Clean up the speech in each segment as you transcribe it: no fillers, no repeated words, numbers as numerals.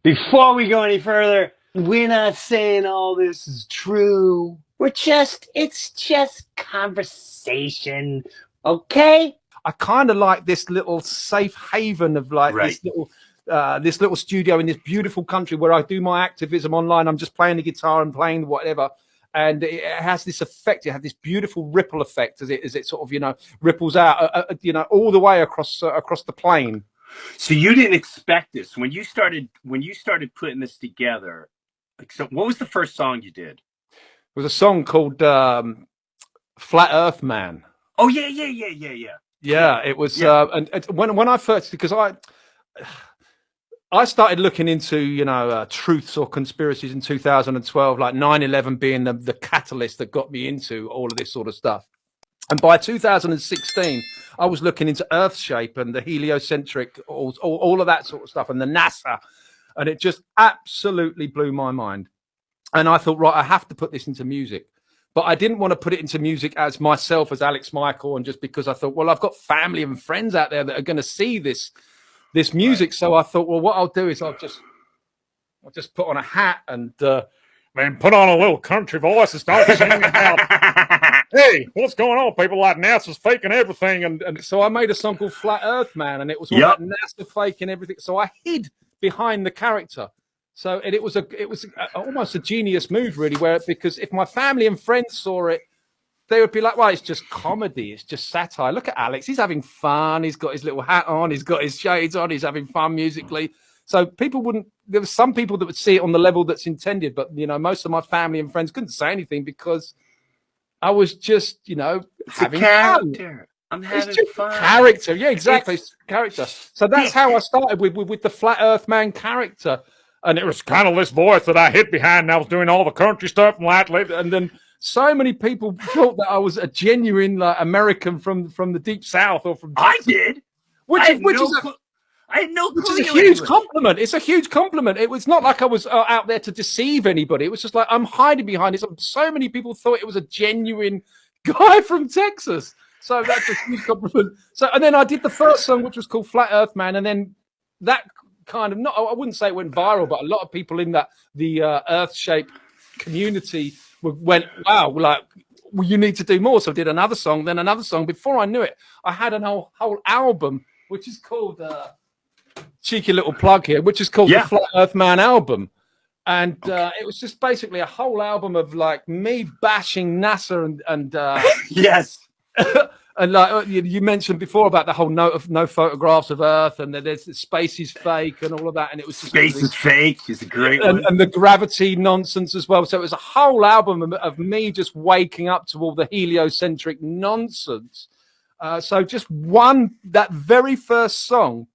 Before we go any further, we're not saying all this is true. It's just conversation. Okay? I kind of like this little safe haven of like Right. this little studio in this beautiful country where I do my activism online. I'm just playing the guitar and playing whatever, and it has this effect. It has this beautiful ripple effect as it sort of ripples out, all the way across the plane. So you didn't expect this when you started putting this together. Like, so what was the first song you did? It was a song called "Flat Earth Man." Oh yeah, yeah, yeah, yeah, yeah. Yeah. Yeah, it was. Yeah. And when I first, because I started looking into, truths or conspiracies in 2012, like 9/11 being the catalyst that got me into all of this sort of stuff. And by 2016, I was looking into Earth shape and the heliocentric, all of that sort of stuff, and the NASA. And it just absolutely blew my mind. And I thought, right, I have to put this into music. But I didn't want to put it into music as myself, as Alex Michael, and just because I thought, well, I've got family and friends out there that are going to see this Right. music. So I thought, well, what I'll do is I'll just put on a hat and then put on a little country voice and start singing about, hey, what's going on? People like NASA's faking everything, and so I made a song called Flat Earth Man, and it was all Yep. about NASA faking everything. So I hid behind the character. So it was almost a genius move, really, where because if my family and friends saw it, they would be like, well, it's just comedy. It's just satire. Look at Alex. He's having fun. He's got his little hat on. He's got his shades on. He's having fun musically. So people wouldn't, there were some people that would see it on the level that's intended. But, most of my family and friends couldn't say anything because I was just, It's a having fun. character. I'm It's having just fun. character. Yeah, exactly. It's It's character. So that's yeah. how I started with the Flat Earth Man character. And it was kind of this voice that I hid behind, and I was doing all the country stuff and then so many people thought that I was a genuine like American from the deep South or from I Texas, did. I which is had which no is a clue. I had no which clue is a you were huge English. compliment. It's a huge compliment. It was not like I was out there to deceive anybody. It was just like I'm hiding behind it. So many people thought it was a genuine guy from Texas. So that's a huge compliment. So and then I did the first song, which was called Flat Earth Man, and then that kind of not I wouldn't say it went viral, but a lot of people in the Earth shape community went, wow, like well, you need to do more. So I did another song, then another song. Before I knew it, I had a whole album, which is called. Cheeky little plug here, which is called the Yeah. Flat Earth Man album. And it was just basically a whole album of like me bashing NASA and Yes. and like you mentioned before about the whole no photographs of Earth and there's space is fake and all of that, and it was just Space is fake is a great one. and the gravity nonsense as well. So it was a whole album of me just waking up to all the heliocentric nonsense. So just that very first song,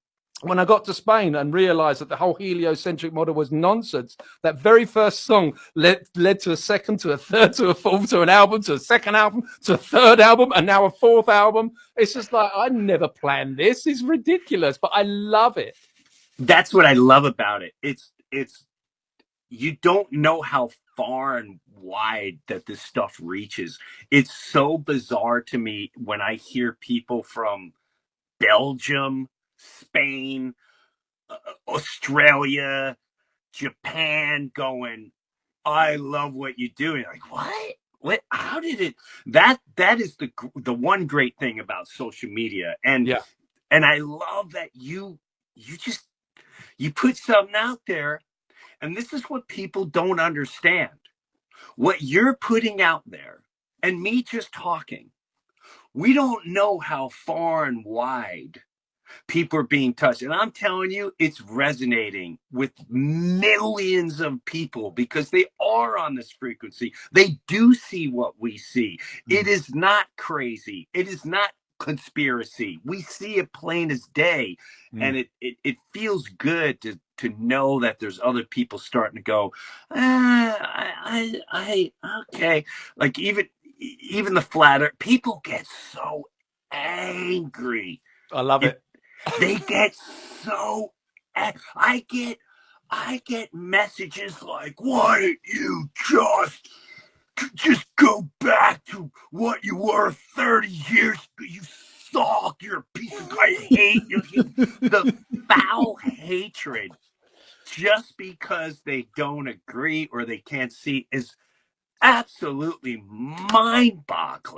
when I got to Spain and realized that the whole heliocentric model was nonsense, that very first song led to a second, to a third, to a fourth, to an album, to a second album, to a third album, and now a fourth album. It's just like, I never planned this. It's ridiculous, but I love it. That's what I love about it. It's you don't know how far and wide that this stuff reaches. It's so bizarre to me when I hear people from Belgium, Spain, Australia, Japan going, I love what you do. And you're like, what? What? How did it? That is the one great thing about social media, Yeah. and I love that you just you put something out there, and this is what people don't understand. What you're putting out there, and me just talking, we don't know how far and wide people are being touched. And I'm telling you, it's resonating with millions of people because they are on this frequency. They do see what we see. It Mm. is not crazy. It is not conspiracy. We see it plain as day. And Mm. it feels good to know that there's other people starting to go, okay. Like even the flatter people get so angry. I love It it. they get so I get messages like, why didn't you just go back to what you were 30 years ago? You suck. You're a piece of I hate you. The foul hatred. just because they don't agree or they can't see is absolutely mind boggling.